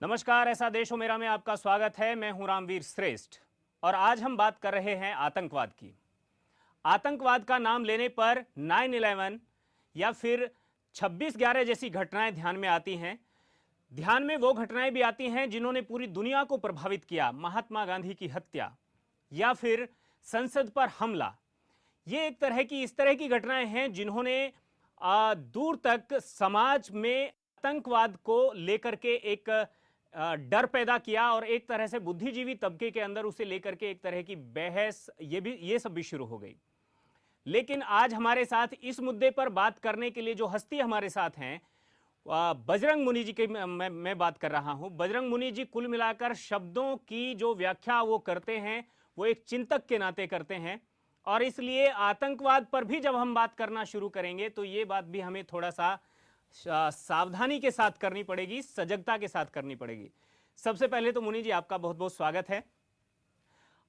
नमस्कार, ऐसा देश हो मेरा में आपका स्वागत है। मैं हूं रामवीर श्रेष्ठ और आज हम बात कर रहे हैं आतंकवाद की। आतंकवाद का नाम लेने पर 9/11 या फिर 26/11 जैसी घटनाएं ध्यान में आती हैं। ध्यान में वो घटनाएं भी आती हैं जिन्होंने पूरी दुनिया को प्रभावित किया, महात्मा गांधी की हत्या या फिर संसद पर हमला। ये एक तरह की इस तरह की घटनाएं हैं जिन्होंने दूर तक समाज में आतंकवाद को लेकर के एक डर पैदा किया और एक तरह से बुद्धिजीवी तबके के अंदर उसे लेकर के एक तरह की बहस ये सब भी शुरू हो गई। लेकिन आज हमारे साथ इस मुद्दे पर बात करने के लिए जो हस्ती हमारे साथ हैं, बजरंग मुनि जी की मैं बात कर रहा हूं। बजरंग मुनि जी कुल मिलाकर शब्दों की जो व्याख्या वो करते हैं वो एक चिंतक के नाते करते हैं और इसलिए आतंकवाद पर भी जब हम बात करना शुरू करेंगे तो ये बात भी हमें थोड़ा सा सावधानी के साथ करनी पड़ेगी, सजगता के साथ करनी पड़ेगी। सबसे पहले तो मुनि जी आपका बहुत बहुत स्वागत है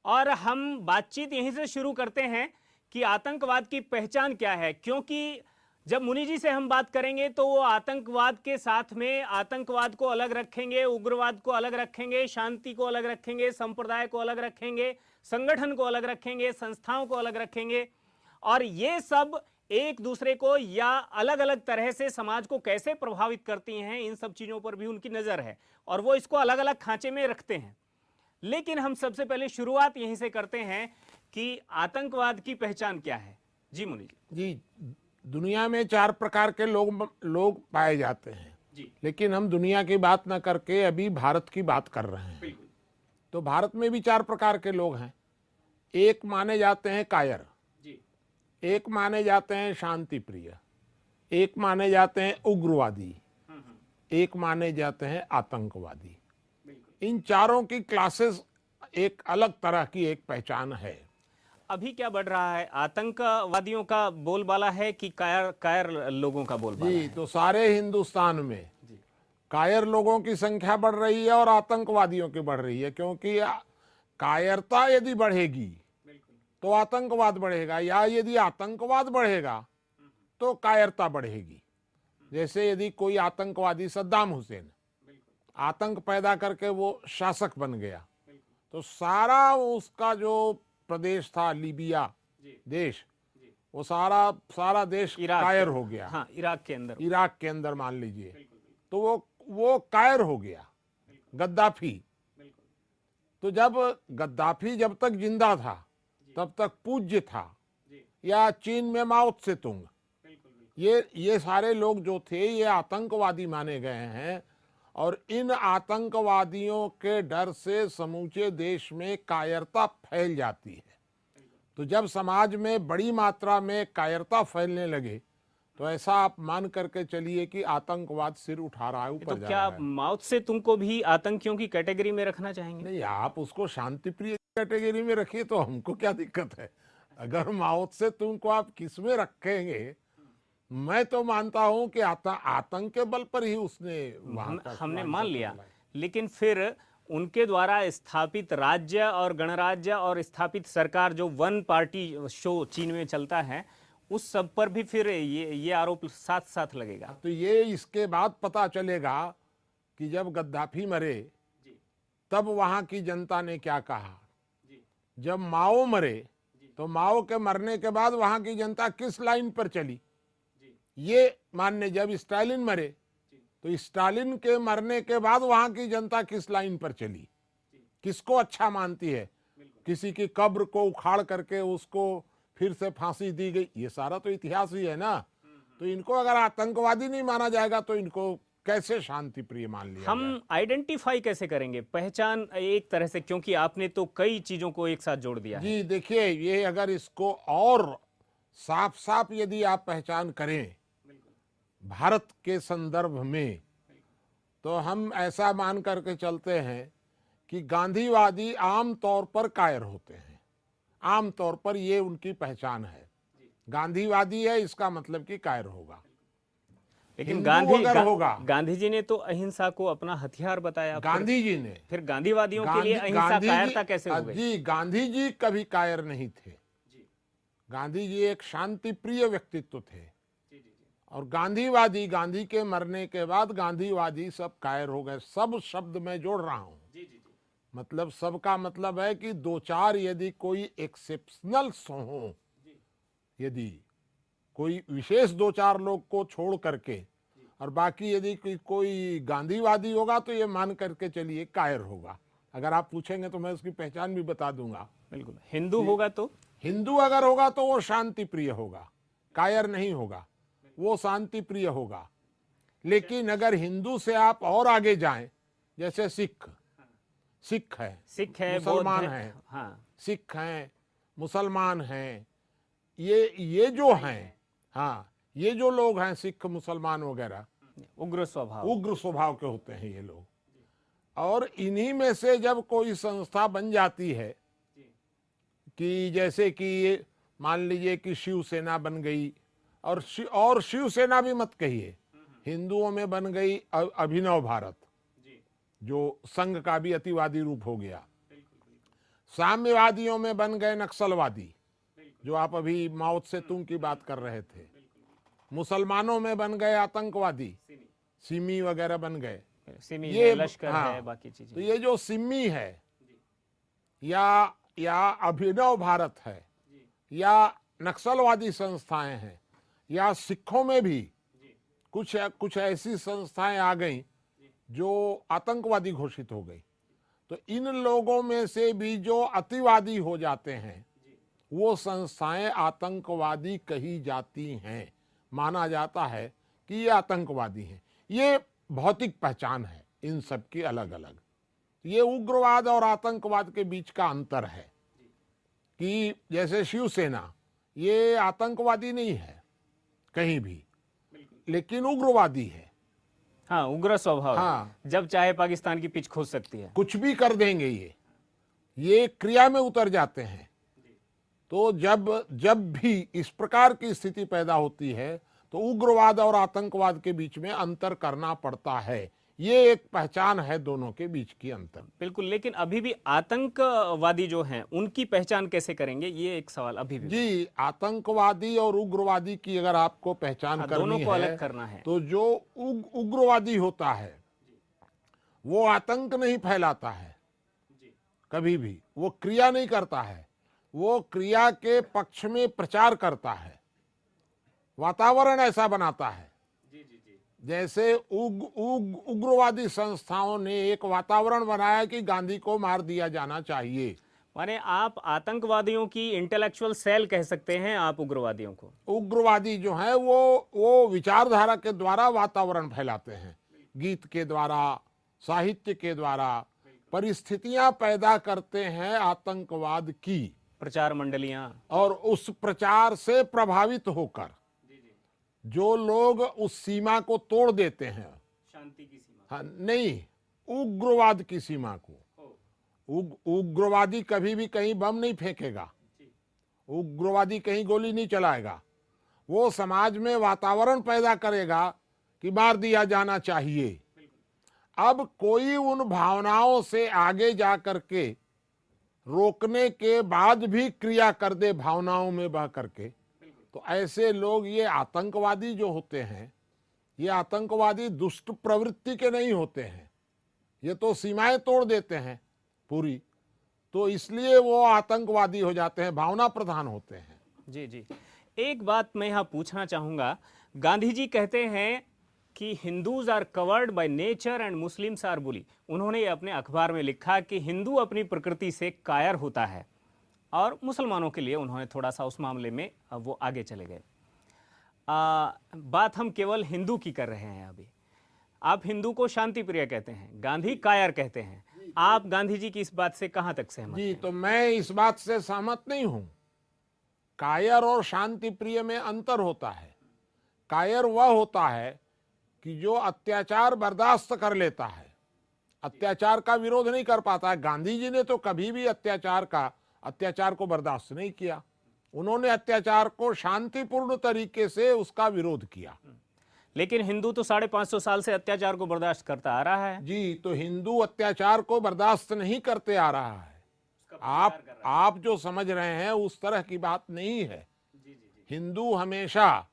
और हम बातचीत यहीं से शुरू करते हैं कि आतंकवाद की पहचान क्या है, क्योंकि जब मुनि जी से हम बात करेंगे तो वो आतंकवाद के साथ में आतंकवाद को अलग रखेंगे, उग्रवाद को अलग रखेंगे, शांति को अलग रखेंगे, संप्रदाय को अलग रखेंगे, संगठन को अलग रखेंगे, संस्थाओं को अलग रखेंगे और ये सब एक दूसरे को या अलग अलग तरह से समाज को कैसे प्रभावित करती हैं, इन सब चीजों पर भी उनकी नजर है और वो इसको अलग अलग खांचे में रखते हैं। लेकिन हम सबसे पहले शुरुआत यहीं से करते हैं कि आतंकवाद की पहचान क्या है। जी मुनि जी, दुनिया में 4 प्रकार के लोग पाए जाते हैं जी। लेकिन हम दुनिया की बात ना करके अभी भारत की बात कर रहे हैं। तो भारत में भी 4 प्रकार के लोग हैं। एक माने जाते हैं कायर, एक माने जाते हैं शांति प्रिय, एक माने जाते हैं उग्रवादी, एक माने जाते हैं आतंकवादी। इन चारों की क्लासेस एक अलग तरह की एक पहचान है। अभी क्या बढ़ रहा है, आतंकवादियों का बोलबाला है कि कायर लोगों का बोलबाला जी है? तो सारे हिंदुस्तान में कायर लोगों की संख्या बढ़ रही है और आतंकवादियों की बढ़ रही है, क्योंकि कायरता यदि बढ़ेगी तो आतंकवाद बढ़ेगा या यदि आतंकवाद बढ़ेगा तो कायरता बढ़ेगी। जैसे यदि कोई आतंकवादी सद्दाम हुसैन आतंक पैदा करके वो शासक बन गया तो सारा उसका जो प्रदेश था लीबिया देश, वो सारा देश कायर हो गया। हाँ, इराक के अंदर मान लीजिए, तो वो कायर हो गया। गद्दाफी, तो जब तक जिंदा था तब तक पूज्य था, या चीन में माओ त्से-तुंग, ये सारे लोग जो थे ये आतंकवादी माने गए हैं और इन आतंकवादियों के डर से समूचे देश में कायरता फैल जाती है। तो जब समाज में बड़ी मात्रा में कायरता फैलने लगे तो ऐसा आप मान करके चलिए कि आतंकवाद सिर उठा रहा है, ऊपर तो जा क्या रहा है। माओ त्से-तुंग को भी आतंकियों की कैटेगरी में रखना चाहेंगे? नहीं, आप उसको शांति प्रिय कैटेगरी में रखिए तो हमको क्या दिक्कत है। अगर माओ त्से-तुंग को आप किस में रखेंगे, मैं तो मानता हूं कि आतंक के बल पर ही उसने हमने मान लिया, लेकिन फिर उनके द्वारा स्थापित राज्य और गणराज्य और स्थापित सरकार जो वन पार्टी शो चीन में चलता है, उस सब पर भी फिर ये आरोप साथ साथ लगेगा। तो ये इसके बाद पता चलेगा कि जब गद्दाफी मरे तब वहां की जनता ने क्या कहा, जब माओ मरे तो माओ के मरने के बाद वहां की जनता किस लाइन पर चली, ये मानने। जब स्टालिन मरे तो स्टालिन के मरने के बाद वहां की जनता किस लाइन पर चली, किसको अच्छा मानती है। किसी की कब्र को उखाड़ करके उसको फिर से फांसी दी गई, ये सारा तो इतिहास ही है ना। तो इनको अगर आतंकवादी नहीं माना जाएगा तो इनको कैसे शांति प्रिय मान लिया? हम आइडेंटिफाई कैसे करेंगे, पहचान एक तरह से, क्योंकि आपने तो कई चीजों को एक साथ जोड़ दिया है। जी देखिए, ये अगर इसको और साफ साफ यदि आप पहचान करें भारत के संदर्भ में, तो हम ऐसा मान करके चलते हैं कि गांधीवादी आम तौर पर कायर होते हैं, आम तौर पर ये उनकी पहचान है। गांधीवादी है इसका मतलब कि कायर होगा। लेकिन होगा, गांधी जी ने तो अहिंसा को अपना हथियार बताया। गांधी जी ने, फिर गांधीवादियों के लिए अहिंसा कायरता कैसे हो गई? जी, गांधी जी कभी कायर नहीं थे। गांधी जी एक शांति प्रिय व्यक्तित्व थे और गांधीवादी, गांधी के मरने के बाद गांधीवादी सब कायर हो गए। सब शब्द मैं जोड़ रहा हूं, मतलब सबका मतलब है कि दो चार यदि कोई एक्सेप्शनल्स हो, यदि कोई विशेष दो चार लोग को छोड़ करके, और बाकी यदि कोई गांधीवादी होगा तो ये मान करके चलिए कायर होगा। अगर आप पूछेंगे तो मैं उसकी पहचान भी बता दूंगा। बिल्कुल। हिंदू होगा तो, हिंदू अगर होगा तो वो शांति प्रिय होगा, कायर नहीं होगा, वो शांति प्रिय होगा। लेकिन अगर हिंदू से आप और आगे जाएं, जैसे सिख है, मुसलमान है, हाँ, सिख हैं, मुसलमान हैं, ये जो हैं, हाँ, ये जो लोग हैं सिख मुसलमान वगैरह, उग्र स्वभाव के होते हैं ये लोग। और इन्हीं में से जब कोई संस्था बन जाती है, कि जैसे कि मान लीजिए कि शिवसेना बन गई, और शिवसेना भी मत कहिए, हिंदुओं में बन गई अभिनव भारत, जो संघ का भी अतिवादी रूप हो गया। साम्यवादियों में बन गए नक्सलवादी, जो आप अभी माओ से तुंग की बात कर रहे थे। मुसलमानों में बन गए आतंकवादी, सिमी वगैरह बन गए, ये लश्कर है, बाकी चीजें। तो ये जो सिमी है या अभिनव भारत है, या नक्सलवादी संस्थाएं हैं, या सिखों में भी कुछ ऐसी संस्थाएं आ गई जो आतंकवादी घोषित हो गई। तो इन लोगों में से भी जो अतिवादी हो जाते हैं, वो संस्थाएं आतंकवादी कही जाती हैं, माना जाता है कि ये आतंकवादी हैं। ये भौतिक पहचान है इन सब की अलग अलग। ये उग्रवाद और आतंकवाद के बीच का अंतर है कि जैसे शिवसेना ये आतंकवादी नहीं है कहीं भी, लेकिन उग्रवादी है। हाँ, उग्र स्वभाव। हाँ, जब चाहे पाकिस्तान की पिच खोज सकती है, कुछ भी कर देंगे ये क्रिया में उतर जाते हैं। तो जब भी इस प्रकार की स्थिति पैदा होती है तो उग्रवाद और आतंकवाद के बीच में अंतर करना पड़ता है। ये एक पहचान है दोनों के बीच की अंतर। बिल्कुल। लेकिन अभी भी आतंकवादी जो हैं उनकी पहचान कैसे करेंगे, ये एक सवाल अभी भी। जी, आतंकवादी और उग्रवादी की अगर आपको पहचान करनी दोनों को है, अलग करना है, तो जो उग्रवादी होता है वो आतंक नहीं फैलाता है कभी भी, वो क्रिया नहीं करता है, वो क्रिया के पक्ष में प्रचार करता है, वातावरण ऐसा बनाता है। जैसे उग्रवादी संस्थाओं ने एक वातावरण बनाया कि गांधी को मार दिया जाना चाहिए। माने आप आतंकवादियों की इंटेलेक्चुअल सेल कह सकते हैं आप उग्रवादियों को। उग्रवादी जो है वो विचारधारा के द्वारा वातावरण फैलाते हैं, गीत के द्वारा, साहित्य के द्वारा परिस्थितियां पैदा करते हैं आतंकवाद की, प्रचार मंडलियां, और उस प्रचार से प्रभावित होकर जो लोग उस सीमा को तोड़ देते हैं, शांति की सीमा, हाँ, नहीं, उग्रवाद की सीमा को। उग्रवादी कभी भी कहीं बम नहीं फेंकेगा, उग्रवादी कहीं गोली नहीं चलाएगा, वो समाज में वातावरण पैदा करेगा कि मार दिया जाना चाहिए। अब कोई उन भावनाओं से आगे जा करके रोकने के बाद भी क्रिया कर दे भावनाओं में बह करके, तो ऐसे लोग, ये आतंकवादी जो होते हैं, ये आतंकवादी दुष्ट प्रवृत्ति के नहीं होते हैं, ये तो सीमाएं तोड़ देते हैं पूरी, तो इसलिए वो आतंकवादी हो जाते हैं, भावना प्रधान होते हैं। जी जी। एक बात मैं यहाँ पूछना चाहूंगा, गांधी जी कहते हैं कि Hindus are coward by nature and Muslims are bully. उन्होंने अपने अखबार में लिखा कि हिंदू अपनी प्रकृति से कायर होता है, और मुसलमानों के लिए उन्होंने थोड़ा सा उस मामले में वो आगे चले गए। बात हम केवल हिंदू की कर रहे हैं अभी। आप हिंदू को शांति प्रिय कहते हैं, गांधी कायर कहते हैं। आप गांधी जी की इस बात से कहां तक सहमत जी हैं? तो मैं इस बात से सहमत नहीं हूं। कायर और शांति प्रिय में अंतर होता है। कायर वह होता है कि जो अत्याचार बर्दाश्त कर लेता है, अत्याचार का विरोध नहीं कर पाता है। गांधी जी ने तो कभी भी अत्याचार को बर्दाश्त नहीं किया, उन्होंने अत्याचार को शांतिपूर्ण तरीके से उसका विरोध किया। लेकिन हिंदू तो 550 साल से अत्याचार को बर्दाश्त करता आ रहा है। जी, तो हिंदू अत्याचार को बर्दाश्त नहीं करते आ रहा है। आप जो समझ रहे हैं उस तरह की बात नहीं है। हिंदू हमेशा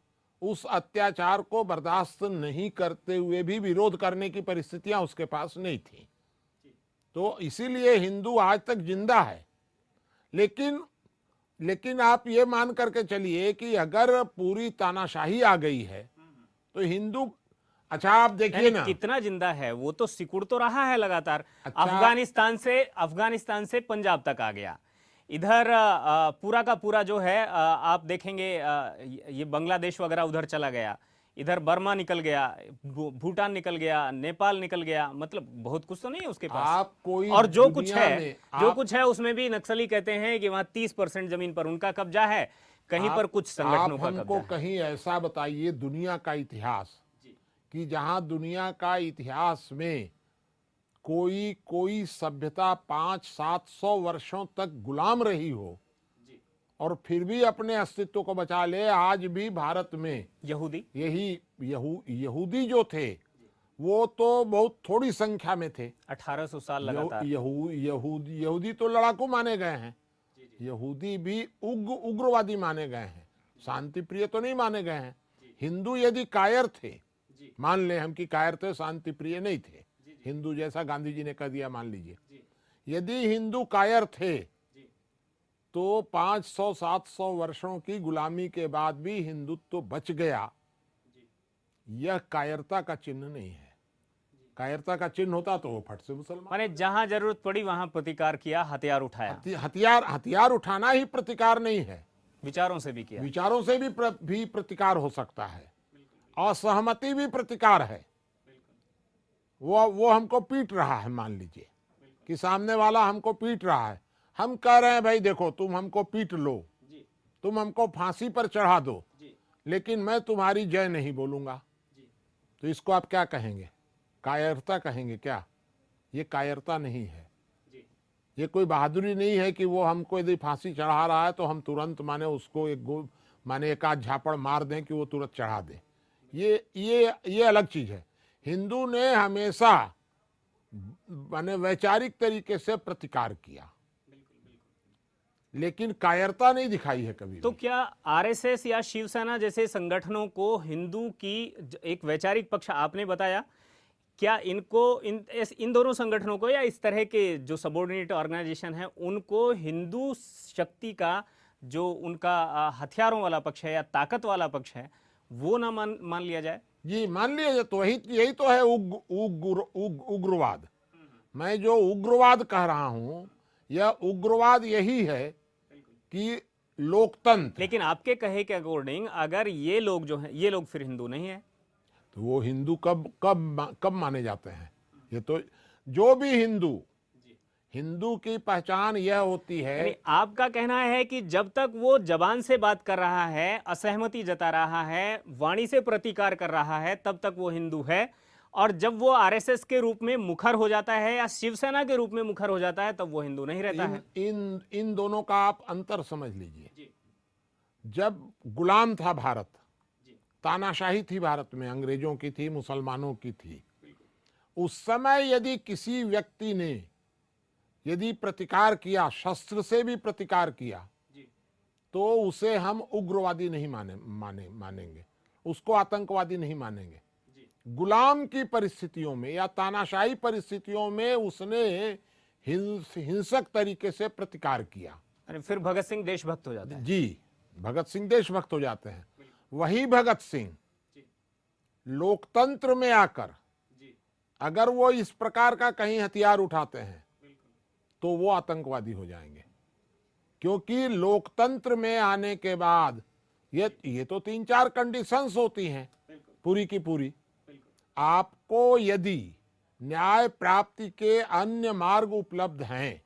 उस अत्याचार को बर्दाश्त नहीं करते हुए भी विरोध करने की परिस्थितियां उसके पास नहीं थी। तो इसीलिए हिंदू आज तक जिंदा है। लेकिन आप ये मान करके चलिए कि अगर पूरी तानाशाही आ गई है तो हिंदू, अच्छा आप देखिए ना, कितना जिंदा है, वो तो सिकुड़ तो रहा है लगातार। अच्छा, अफगानिस्तान से पंजाब तक आ गया। इधर पूरा का पूरा जो है आप देखेंगे ये बांग्लादेश वगैरह उधर चला गया, इधर बर्मा निकल गया, भूटान निकल गया, नेपाल निकल गया, मतलब बहुत कुछ तो नहीं है उसके पास। आप कोई और जो कुछ है उसमें भी नक्सली कहते हैं कि वहां 30% जमीन पर उनका कब्जा है, कहीं पर कुछ संगठनों का हमको कब्जा है। कहीं ऐसा बताइए दुनिया का इतिहास कि जहां दुनिया का इतिहास में कोई सभ्यता 500-700 वर्षों तक गुलाम रही हो और फिर भी अपने अस्तित्व को बचा ले। आज भी भारत में यहूदी जो थे वो तो बहुत थोड़ी संख्या में थे। 1800 साल लगातार यहूदी तो लड़ाकू माने गए हैं, यहूदी भी उग्रवादी माने गए हैं, शांति प्रिय तो नहीं माने गए हैं। हिंदू यदि कायर थे, मान ले हम कि कायर थे, शांति प्रिय नहीं थे, हिंदू जैसा गांधी जी ने कह दिया मान लीजिए, यदि हिंदू कायर थे तो 500-700 वर्षों की गुलामी के बाद भी हिंदुत्व बच गया। यह कायरता का चिन्ह नहीं है। कायरता का चिन्ह होता तो वो फट से मुसलमान, माने जहां जरूरत पड़ी वहां प्रतिकार किया, हथियार उठाया। हथियार उठाना ही प्रतिकार नहीं है, विचारों से भी किया। विचारों से भी प्रतिकार हो सकता है, असहमति भी प्रतिकार है। वो हमको पीट रहा है, मान लीजिए कि सामने वाला हमको पीट रहा है, हम कह रहे हैं भाई देखो तुम हमको पीट लो, तुम हमको फांसी पर चढ़ा दो, लेकिन मैं तुम्हारी जय नहीं बोलूंगा। तो इसको आप क्या कहेंगे? कायरता कहेंगे क्या? ये कायरता नहीं है, ये कोई बहादुरी नहीं है कि वो हमको यदि फांसी चढ़ा रहा है तो हम तुरंत माने उसको एक आध झापड़ मार दें कि वो तुरंत चढ़ा दे। ये अलग चीज है। हिंदू ने हमेशा माने वैचारिक तरीके से प्रतिकार किया, लेकिन कायरता नहीं दिखाई है कभी। तो क्या आरएसएस या शिवसेना जैसे संगठनों को हिंदू की एक वैचारिक पक्ष आपने बताया, क्या इन दोनों संगठनों को या इस तरह के जो सबऑर्डिनेट ऑर्गेनाइजेशन है उनको हिंदू शक्ति का जो उनका हथियारों वाला पक्ष है या ताकत वाला पक्ष है वो ना मान लिया जाए? जी मान लिया जाए, तो यही तो है उग्रवाद। मैं जो उग्रवाद कह रहा हूं यह उग्रवाद यही है कि लोकतंत्र। लेकिन आपके कहे के अकॉर्डिंग अगर ये लोग जो हैं ये लोग फिर हिंदू नहीं है, तो वो हिंदू कब माने जाते हैं? ये तो जो भी हिंदू की पहचान यह होती है। आपका कहना है कि जब तक वो जबान से बात कर रहा है, असहमति जता रहा है, वाणी से प्रतिकार कर रहा है, तब तक वो हिंदू है, और जब वो आरएसएस के रूप में मुखर हो जाता है या शिवसेना के रूप में मुखर हो जाता है तब वो हिंदू नहीं रहता है। इन दोनों का आप अंतर समझ लीजिए। जब गुलाम था भारत, तानाशाही थी भारत में, अंग्रेजों की थी, मुसलमानों की थी, उस समय यदि किसी व्यक्ति ने यदि प्रतिकार किया, शस्त्र से भी प्रतिकार किया, तो उसे हम उग्रवादी नहीं मानेंगे, उसको आतंकवादी नहीं मानेंगे। गुलाम की परिस्थितियों में या तानाशाही परिस्थितियों में उसने हिंसक तरीके से प्रतिकार किया। अरे फिर भगत सिंह देशभक्त हो जाते हैं। जी, भगत सिंह देशभक्त हो जाते हैं। वही भगत सिंह लोकतंत्र में आकर अगर वो इस प्रकार का कहीं हथियार उठाते हैं तो वो आतंकवादी हो जाएंगे, क्योंकि लोकतंत्र में आने के बाद ये तो 3-4 कंडीशंस होती हैं पूरी की पूरी। आपको यदि न्याय प्राप्ति के अन्य मार्ग उपलब्ध हैं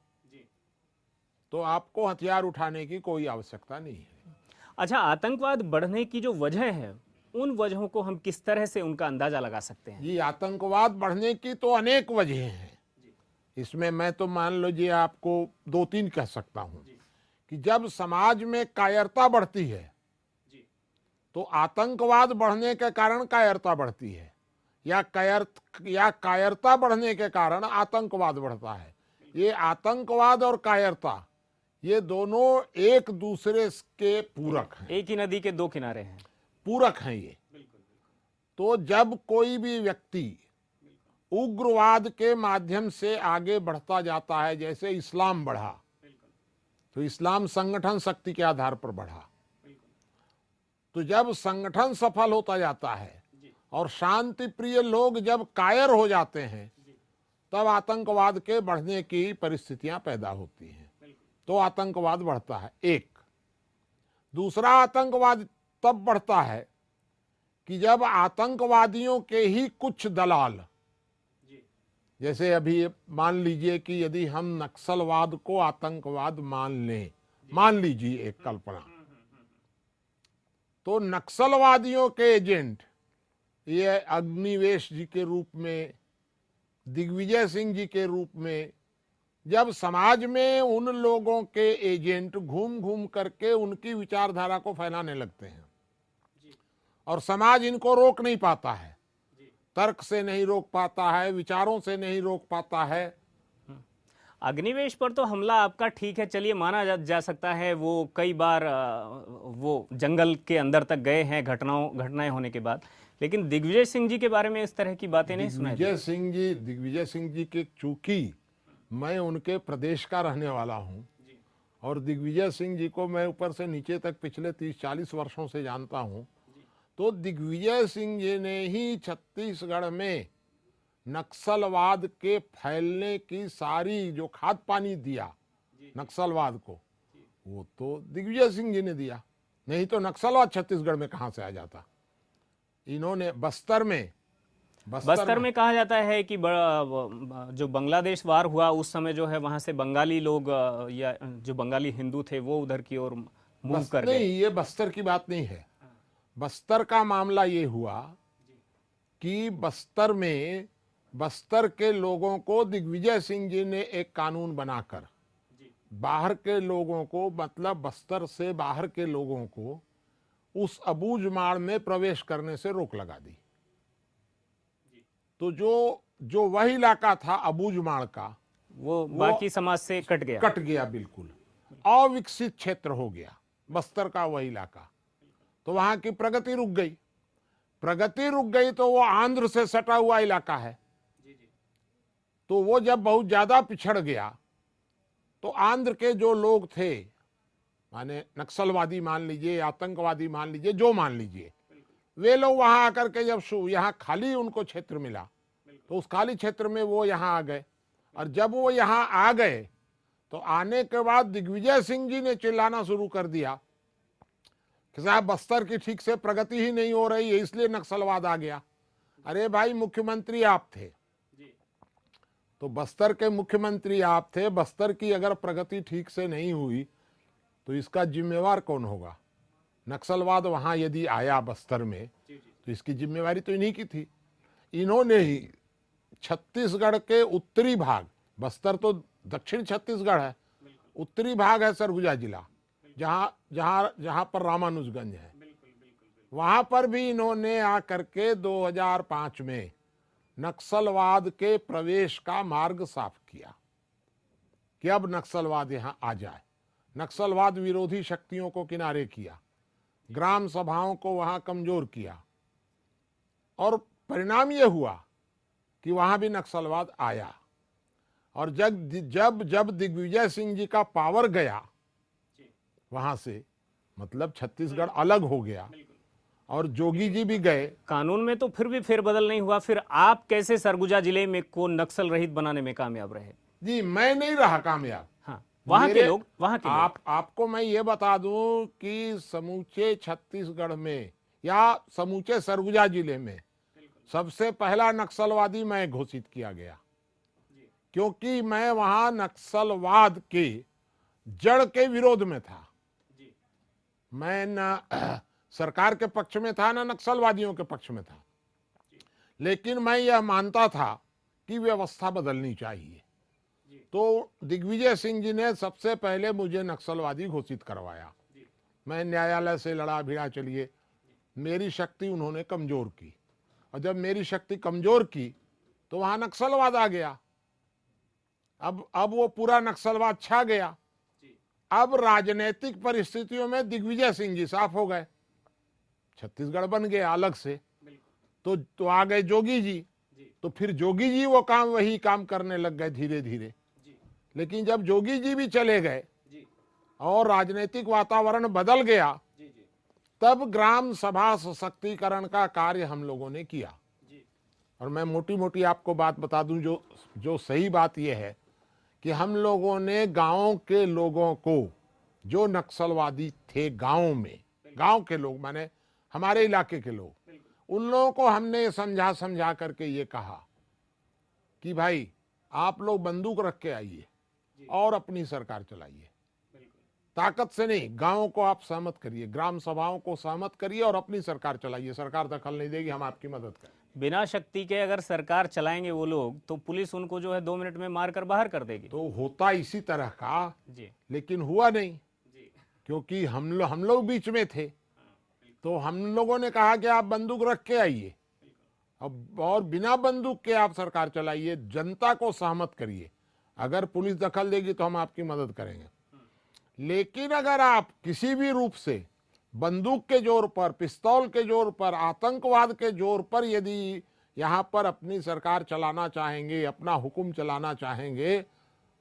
तो आपको हथियार उठाने की कोई आवश्यकता नहीं है। अच्छा, आतंकवाद बढ़ने की जो वजह है उन वजहों को हम किस तरह से उनका अंदाजा लगा सकते हैं? जी, आतंकवाद बढ़ने की तो अनेक वजह हैं। इसमें मैं तो मान लीजिए आपको 2-3 कह सकता हूं कि जब समाज में कायरता बढ़ती है तो आतंकवाद बढ़ने के कारण कायरता बढ़ती है, या कायरता बढ़ने के कारण आतंकवाद बढ़ता है। ये आतंकवाद और कायरता ये दोनों एक दूसरे के पूरक हैं, एक ही नदी के दो किनारे हैं। पूरक हैं ये। तो जब कोई भी व्यक्ति उग्रवाद के माध्यम से आगे बढ़ता जाता है, जैसे इस्लाम बढ़ा, तो इस्लाम संगठन शक्ति के आधार पर बढ़ा। तो जब संगठन सफल होता जाता है और शांति प्रिय लोग जब कायर हो जाते हैं, तब आतंकवाद के बढ़ने की परिस्थितियां पैदा होती हैं। तो आतंकवाद बढ़ता है। एक दूसरा, आतंकवाद तब बढ़ता है कि जब आतंकवादियों के ही कुछ दलाल, जैसे अभी मान लीजिए कि यदि हम नक्सलवाद को आतंकवाद मान लें, मान लीजिए एक कल्पना, तो नक्सलवादियों के एजेंट ये अग्निवेश जी के रूप में, दिग्विजय सिंह जी के रूप में, जब समाज में उन लोगों के एजेंट घूम घूम करके उनकी विचारधारा को फैलाने लगते हैं और समाज इनको रोक नहीं पाता है, तर्क से नहीं रोक पाता है, विचारों से नहीं रोक पाता है। अग्निवेश पर तो हमला आपका ठीक है, चलिए माना जा सकता है, वो कई बार वो जंगल के अंदर तक गए हैं घटनाएं होने के बाद, लेकिन दिग्विजय सिंह जी के बारे में इस तरह की बातें नहीं सुनाई। दिग्विजय सिंह जी के, चूंकि मैं उनके प्रदेश का रहने वाला हूं और दिग्विजय सिंह जी को मैं ऊपर से नीचे तक पिछले 30-40 वर्षों से जानता हूं, तो दिग्विजय सिंह जी ने ही छत्तीसगढ़ में नक्सलवाद के फैलने की सारी जो खाद पानी दिया नक्सलवाद को, वो तो दिग्विजय सिंह जी ने दिया, नहीं तो नक्सलवाद छत्तीसगढ़ में कहां से आ जाता। इन्होंने बस्तर में कहा जाता है कि जो बांग्लादेश वार हुआ उस समय जो है वहां से बंगाली लोग या जो बंगाली हिंदू थे वो उधर की ओर मूव कर गए। नहीं, ये बस्तर की बात नहीं है। बस्तर का मामला ये हुआ कि बस्तर के लोगों को दिग्विजय सिंह जी ने एक कानून बनाकर बाहर के लोगों को, मतलब बस्तर से बाहर के लोगों को उस अबूझमाड़ में प्रवेश करने से रोक लगा दी। तो जो वह इलाका था अबूझमाड़ का, वो बाकी समाज से कट गया, बिल्कुल अविकसित क्षेत्र हो गया बस्तर का वह इलाका। तो वहां की प्रगति रुक गई तो वो आंध्र से सटा हुआ इलाका है। तो वो जब बहुत ज्यादा पिछड़ गया तो आंध्र के जो लोग थे, माने नक्सलवादी मान लीजिए, आतंकवादी मान लीजिए, जो मान लीजिए, वे लोग वहां आकर के जब यहाँ खाली उनको क्षेत्र मिला तो उस खाली क्षेत्र में वो यहाँ आ गए। और जब वो यहाँ आ गए तो आने के बाद दिग्विजय सिंह जी ने चिल्लाना शुरू कर दिया कि साहब बस्तर की ठीक से प्रगति ही नहीं हो रही है, इसलिए नक्सलवाद आ गया। अरे भाई, मुख्यमंत्री आप थे, तो बस्तर के मुख्यमंत्री आप थे, बस्तर की अगर प्रगति ठीक से नहीं हुई तो इसका जिम्मेवार कौन होगा? नक्सलवाद वहां यदि आया बस्तर में तो इसकी जिम्मेवारी तो इन्हीं की थी। इन्होंने ही छत्तीसगढ़ के उत्तरी भाग, बस्तर तो दक्षिण छत्तीसगढ़ है, उत्तरी भाग है सरगुजा जिला, जहां पर रामानुजगंज है, वहां पर भी इन्होंने आकर के 2005 में नक्सलवाद के प्रवेश का मार्ग साफ किया कि अब नक्सलवाद यहां आ जाए। नक्सलवाद विरोधी शक्तियों को किनारे किया, ग्राम सभाओं को वहां कमजोर किया, और परिणाम यह हुआ कि वहां भी नक्सलवाद आया। और जब दिग्विजय सिंह जी का पावर गया वहां से, मतलब छत्तीसगढ़ अलग हो गया और जोगी जी भी गए, कानून में तो फिर भी फेरबदल नहीं हुआ। फिर आप कैसे सरगुजा जिले में को नक्सल रहित बनाने में कामयाब रहे? जी, मैं नहीं रहा कामयाब। हाँ, वहां के लोग आपको मैं ये बता दूं कि समूचे छत्तीसगढ़ में या समूचे सरगुजा जिले में सबसे पहला नक्सलवादी मैं घोषित किया गया, क्योंकि मैं वहां नक्सलवाद के जड़ के विरोध में था। मैं न सरकार के पक्ष में था ना नक्सलवादियों के पक्ष में था, लेकिन मैं यह मानता था कि व्यवस्था बदलनी चाहिए। तो दिग्विजय सिंह जी ने सबसे पहले मुझे नक्सलवादी घोषित करवाया। मैं न्यायालय से लड़ा भिड़ा, चलिए, मेरी शक्ति उन्होंने कमजोर की, और जब मेरी शक्ति कमजोर की तो वहां नक्सलवाद आ गया। अब वो पूरा नक्सलवाद छा गया। अब राजनीतिक परिस्थितियों में दिग्विजय सिंह जी साफ हो गए छत्तीसगढ़ बन गया अलग से, तो आ गए जोगी जी, तो फिर जोगी जी वो काम वही काम करने लग गए धीरे धीरे। लेकिन जब जोगी जी भी चले गए और राजनीतिक वातावरण बदल गया, तब ग्राम सभा सशक्तिकरण का कार्य हम लोगों ने किया। और मैं मोटी मोटी आपको बात बता दूं, जो सही बात यह है कि हम लोगों ने गांव के लोगों को, जो नक्सलवादी थे गांव में, गांव के लोग माने हमारे इलाके के लोग, उन लोगों को हमने समझा समझा करके ये कहा कि भाई आप लोग बंदूक रख के आइए और अपनी सरकार चलाइए, ताकत से नहीं, गांव को आप सहमत करिए, ग्राम सभाओं को सहमत करिए और अपनी सरकार चलाइए, सरकार दखल नहीं देगी, हम आपकी मदद करें। बिना शक्ति के अगर सरकार चलाएंगे वो लोग, तो पुलिस उनको जो है 2 मिनट में मारकर बाहर कर देगी। तो होता इसी तरह का जी, लेकिन हुआ नहीं, क्योंकि हम लोग बीच में थे। तो हम लोगों ने कहा कि आप बंदूक रख के आइए अब, और बिना बंदूक के आप सरकार चलाइए, जनता को सहमत करिए, अगर पुलिस दखल देगी तो हम आपकी मदद करेंगे। लेकिन अगर आप किसी भी रूप से बंदूक के जोर पर, पिस्तौल के जोर पर, आतंकवाद के जोर पर यदि यहाँ पर अपनी सरकार चलाना चाहेंगे, अपना हुक्म चलाना चाहेंगे,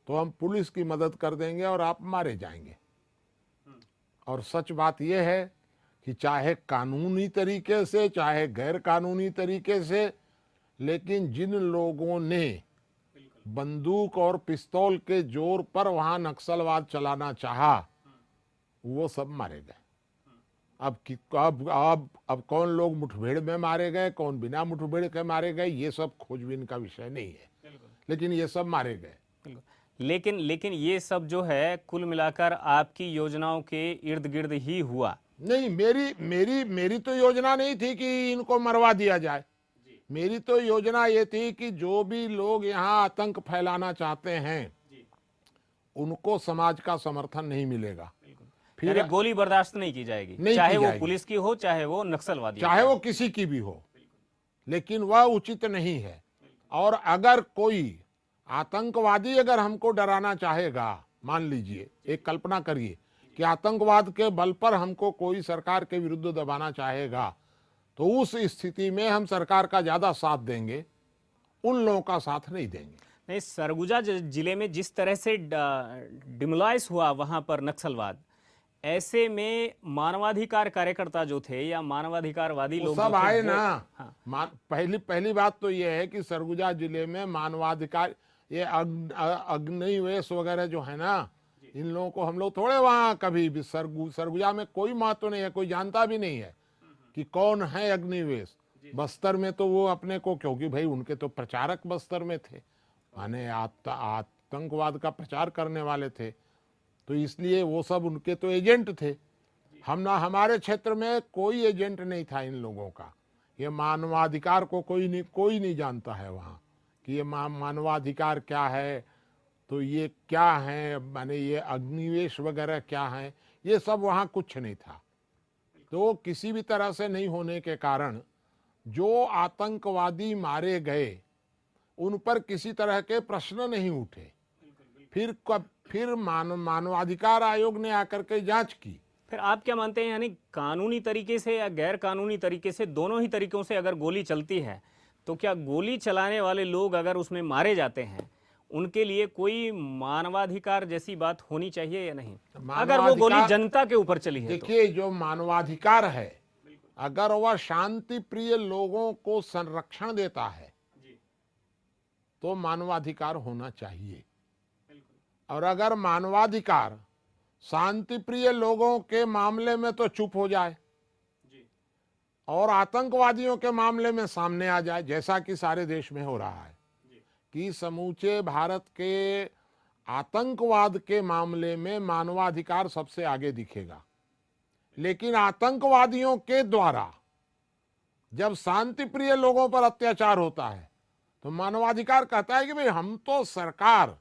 तो हम पुलिस की मदद कर देंगे और आप मारे जाएंगे। और सच बात यह है कि चाहे कानूनी तरीके से चाहे गैर कानूनी तरीके से, लेकिन जिन लोगों ने बंदूक और पिस्तौल के जोर पर वहां नक्सलवाद चलाना चाहा, वो सब मारे गए। अब कौन लोग मुठभेड़ में मारे गए, कौन बिना मुठभेड़ के मारे गए, ये सब खोजबीन का विषय नहीं है, लेकिन ये सब मारे गए। लेकिन ये सब जो है कुल मिलाकर आपकी योजनाओं के इर्द गिर्द ही हुआ। नहीं, मेरी तो योजना नहीं थी कि इनको मरवा दिया जाए। मेरी तो योजना ये थी कि जो भी लोग यहाँ आतंक फैलाना चाहते हैं उनको समाज का समर्थन नहीं मिलेगा, फिर गोली बर्दाश्त नहीं की जाएगी, चाहे वो पुलिस की हो, चाहे वो नक्सलवादी, चाहे वो किसी की भी हो, लेकिन वह उचित नहीं है। और अगर कोई आतंकवादी अगर हमको डराना चाहेगा, मान लीजिए एक कल्पना करिए कि आतंकवाद के बल पर हमको कोई सरकार के विरुद्ध दबाना चाहेगा, तो उस स्थिति में हम सरकार का ज्यादा साथ देंगे, उन लोगों का साथ नहीं देंगे। नहीं, सरगुजा जिले में जिस तरह से डिमोलाइज हुआ वहां पर नक्सलवाद, ऐसे में मानवाधिकार कार्यकर्ता जो थे या मानवाधिकारवादी लोग सब आए ना। हाँ। पहली बात तो यह है कि सरगुजा जिले में मानवाधिकार, ये अग्निवेश वगैरह जो है ना, इन लोगों को हम लोग थोड़े वहां कभी भी, सरगुजा में कोई महत्व नहीं है, कोई जानता भी नहीं है कि कौन है अग्निवेश। बस्तर में तो वो अपने को, क्योंकि भाई उनके तो प्रचारक बस्तर में थे, माने आतंकवाद का प्रचार करने वाले थे, तो इसलिए वो सब उनके तो एजेंट थे। हमारे क्षेत्र में कोई एजेंट नहीं था इन लोगों का। ये मानवाधिकार को कोई नहीं जानता है वहाँ कि ये मानवाधिकार क्या है, तो ये क्या है, माने ये अग्निवेश वगैरह क्या है, ये सब वहाँ कुछ नहीं था। तो किसी भी तरह से नहीं होने के कारण जो आतंकवादी मारे गए उन पर किसी तरह के प्रश्न नहीं उठे। फिर मानवाधिकार आयोग ने आकर के जांच की। फिर आप क्या मानते हैं, यानी कानूनी तरीके से या गैर कानूनी तरीके से, दोनों ही तरीकों से अगर गोली चलती है, तो क्या गोली चलाने वाले लोग अगर उसमें मारे जाते हैं, उनके लिए कोई मानवाधिकार जैसी बात होनी चाहिए या नहीं, अगर वो गोली जनता के ऊपर चली है? देखिए, जो मानवाधिकार है, अगर वह शांति प्रिय लोगों को संरक्षण देता है तो मानवाधिकार होना चाहिए। और अगर मानवाधिकार शांति प्रिय लोगों के मामले में तो चुप हो जाए और आतंकवादियों के मामले में सामने आ जाए, जैसा कि सारे देश में हो रहा है कि समूचे भारत के आतंकवाद के मामले में मानवाधिकार सबसे आगे दिखेगा, लेकिन आतंकवादियों के द्वारा जब शांति प्रिय लोगों पर अत्याचार होता है तो मानवाधिकार कहता है कि भाई हम तो सरकार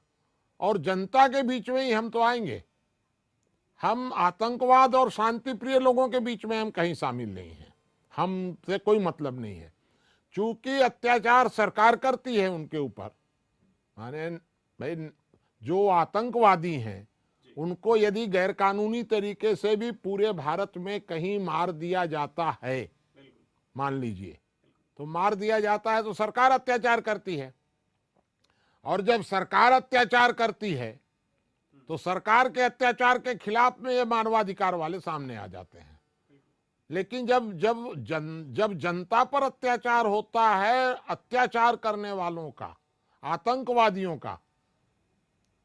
और जनता के बीच में ही हम तो आएंगे, हम आतंकवाद और शांति प्रिय लोगों के बीच में हम कहीं शामिल नहीं हैं, हमसे कोई मतलब नहीं है। चूंकि अत्याचार सरकार करती है उनके ऊपर, माने भाई जो आतंकवादी हैं उनको यदि गैरकानूनी तरीके से भी पूरे भारत में कहीं मार दिया जाता है, मान लीजिए, तो मार दिया जाता है तो सरकार अत्याचार करती है, और जब सरकार अत्याचार करती है तो सरकार के अत्याचार के खिलाफ में ये मानवाधिकार वाले सामने आ जाते हैं। लेकिन जब जनता पर अत्याचार होता है, अत्याचार करने वालों का, आतंकवादियों का,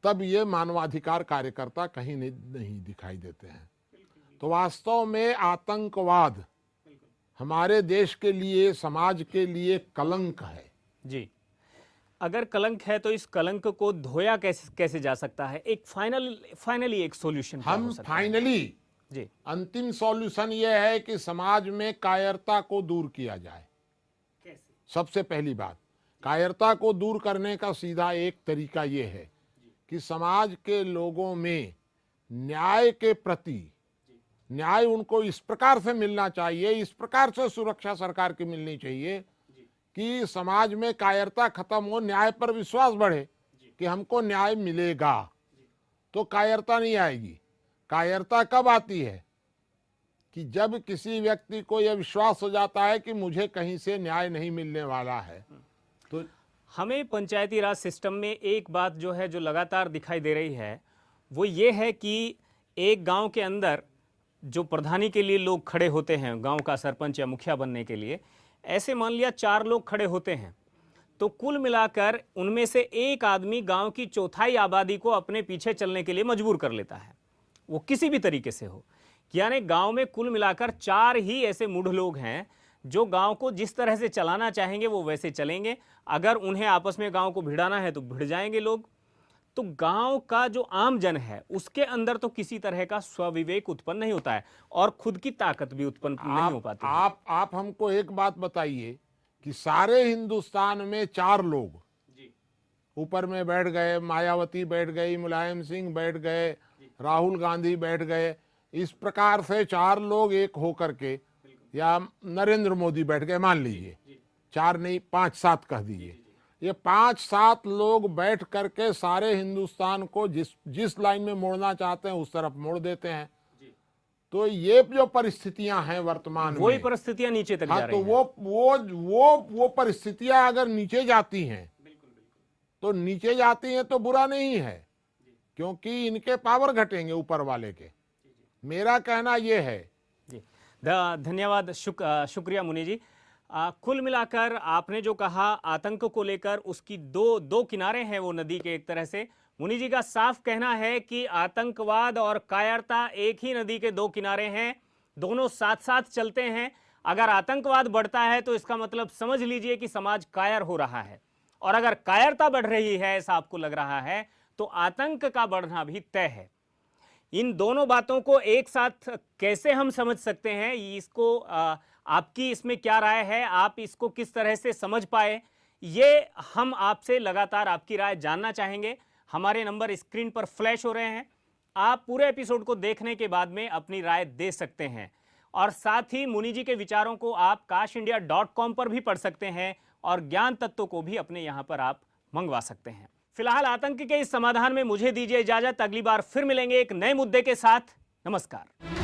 तब ये मानवाधिकार कार्यकर्ता कहीं नहीं दिखाई देते हैं। तो वास्तव में आतंकवाद हमारे देश के लिए, समाज के लिए कलंक है। जी, अगर कलंक है तो इस कलंक को धोया कैसे जा सकता है? एक फाइनली एक सॉल्यूशन हम फाइनली जी, अंतिम सॉल्यूशन ये है कि समाज में कायरता को दूर किया जाए। कैसे? सबसे पहली बात, कायरता को दूर करने का सीधा एक तरीका ये है कि समाज के लोगों में न्याय के प्रति, न्याय उनको इस प्रकार से मिलना चाहिए, इस प्रकार से सुरक्षा सरकार की मिलनी चाहिए कि समाज में कायरता खत्म हो, न्याय पर विश्वास बढ़े कि हमको न्याय मिलेगा, तो कायरता नहीं आएगी। कायरता कब आती है? कि जब किसी व्यक्ति को यह विश्वास हो जाता है कि मुझे कहीं से न्याय नहीं मिलने वाला है। तो हमें पंचायती राज सिस्टम में एक बात जो है, जो लगातार दिखाई दे रही है, वो ये है कि एक गांव के अंदर जो प्रधानी के लिए लोग खड़े होते हैं, गांव का सरपंच या मुखिया बनने के लिए, ऐसे मान लिया 4 लोग खड़े होते हैं, तो कुल मिलाकर उनमें से एक आदमी गांव की चौथाई आबादी को अपने पीछे चलने के लिए मजबूर कर लेता है, वो किसी भी तरीके से हो। यानी गांव में कुल मिलाकर 4 ही ऐसे मूढ़ लोग हैं जो गांव को जिस तरह से चलाना चाहेंगे वो वैसे चलेंगे। अगर उन्हें आपस में गांव को भिड़ाना है तो भिड़ जाएंगे लोग। तो गांव का जो आम जन है उसके अंदर तो किसी तरह का स्वविवेक उत्पन्न नहीं होता है और खुद की ताकत भी उत्पन्न नहीं हो पाती है। आप हमको एक बात बताइए कि सारे हिंदुस्तान में 4 लोग ऊपर में बैठ गए, मायावती बैठ गई, मुलायम सिंह बैठ गए, राहुल गांधी बैठ गए, इस प्रकार से 4 लोग एक होकर के, या नरेंद्र मोदी बैठ गए, मान लीजिए 4 नहीं 5-7 कह दीजिए, ये 5-7 लोग बैठ करके सारे हिंदुस्तान को जिस लाइन में मोड़ना चाहते हैं उस तरफ मोड़ देते हैं। तो ये जो परिस्थितियां हैं वर्तमान में, वही परिस्थितियां नीचे तक जा रही हैं। तो वो परिस्थितियां अगर नीचे जाती हैं तो नीचे जाती हैं तो बुरा नहीं है, क्योंकि इनके पावर घटेंगे ऊपर वाले के। मेरा कहना यह है। जी, धन्यवाद, शुक्रिया मुनि जी। कुल मिलाकर आपने जो कहा आतंक को लेकर, उसकी दो किनारे हैं वो नदी के। एक तरह से मुनि जी का साफ कहना है कि आतंकवाद और कायरता एक ही नदी के 2 किनारे हैं, दोनों साथ साथ चलते हैं। अगर आतंकवाद बढ़ता है तो इसका मतलब समझ लीजिए कि समाज कायर हो रहा है, और अगर कायरता बढ़ रही है ऐसा आपको लग रहा है तो आतंक का बढ़ना भी तय है। इन दोनों बातों को एक साथ कैसे हम समझ सकते हैं, इसको आपकी इसमें क्या राय है, आप इसको किस तरह से समझ पाए, ये हम आपसे लगातार आपकी राय जानना चाहेंगे। हमारे नंबर स्क्रीन पर फ्लैश हो रहे हैं, आप पूरे एपिसोड को देखने के बाद में अपनी राय दे सकते हैं। और साथ ही मुनि जी के विचारों को आप kashindia.com पर भी पढ़ सकते हैं और ज्ञान तत्व को भी अपने यहाँ पर आप मंगवा सकते हैं। फिलहाल आतंक के इस समाधान में मुझे दीजिए इजाजत, अगली बार फिर मिलेंगे एक नए मुद्दे के साथ। नमस्कार।